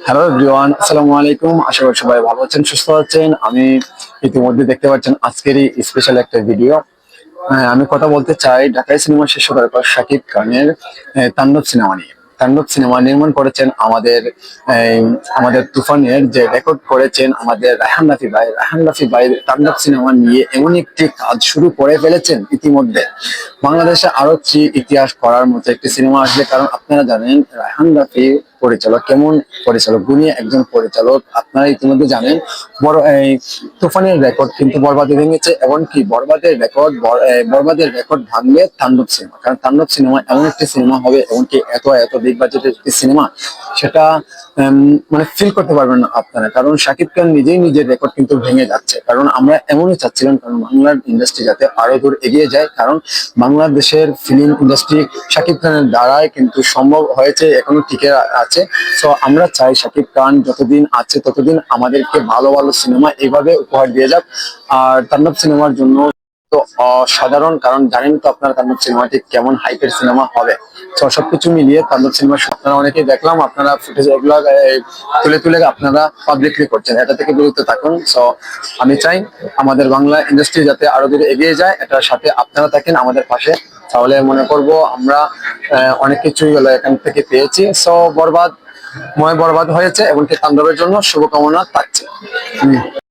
Hello everyone, আসসালামু আলাইকুম। আশা করি সবাই ভালো আছেন, সুস্থ আছেন। আমি ইতিমধ্যে দেখতে পাচ্ছেন আজকেরই স্পেশাল একটা ভিডিও। আমি কথা বলতে চাই ঢাকাই সিনেমা শীর্ষ তারকা শাকিব খানের তাণ্ডব সিনেমা নিয়ে। তাণ্ডব সিনেমা নির্মাণ করেছেন আমাদের তুফানের যে রেকর্ড করেছেন আমাদের রায়হান রাফি ভাই তাণ্ডব সিনেমা নিয়ে এমন একটি কাজ শুরু করে ফেলেছেন ইতিমধ্যে। বাংলাদেশে আরো ইতিহাস করার মতো একটি সিনেমা আসবে, কারণ আপনারা জানেন রায়হান রাফি পরিচালক কেমন পরিচালক, গুণী একজন পরিচালক। আপনারা ইতিমধ্যে জানেন এই তুফানের রেকর্ড কিন্তু বরবাদে ভেঙেছে, এমনকি বরবাদের রেকর্ড ভাঙবে তাণ্ডব সিনেমা। কারণ তাণ্ডব সিনেমা এমন একটি সিনেমা হবে, এমনকি এত এত বিগ বাজেটের একটি সিনেমা, সেটা মানে ফিল করতে পারবেন না আপনারা। কারণ শাকিব খান নিজেই নিজের রেকর্ড কিন্তু ভেঙে যাচ্ছে। কারণ আমরা এমনই চাচ্ছিলাম, কারণ বাংলার ইন্ডাস্ট্রি যাতে আরো দূর এগিয়ে যায়। কারণ বাংলাদেশের ফিল্ম ইন্ডাস্ট্রি শাকিব খানের দ্বারাই কিন্তু সম্ভব হয়েছে, এখনো টিকে আছে। তো আমরা চাই শাকিব খান যতদিন আছে ততদিন আমাদেরকে ভালো ভালো সিনেমা এভাবে উপহার দিয়ে যাক। আর তাণ্ডব সিনেমার জন্য তো অসাধারণ, কারণ জানেন তো আপনারা তাণ্ডব সিনেমাটি কেমন হাইপের সিনেমা হবে। তো সবকিছু মিলিয়ে তাণ্ডব সিনেমা আপনারা অনেকেই দেখলাম, আপনারা ফুটেজ এগুলো তুলে তুলে আপনারা পাবলিকলি করছেন, এটা থেকে বিরত থাকুন। সো আমি চাই আমাদের বাংলা ইন্ডাস্ট্রি যাতে আরো দূরে এগিয়ে যায়, এটার সাথে আপনারা থাকেন আমাদের পাশে। তাহলে মনে করব আমরা অনেক কিছুই হলো এখান থেকে পেয়েছি। সো বরবাদ হয়েছে, এমনকি তাণ্ডবের জন্য শুভকামনা থাকছে।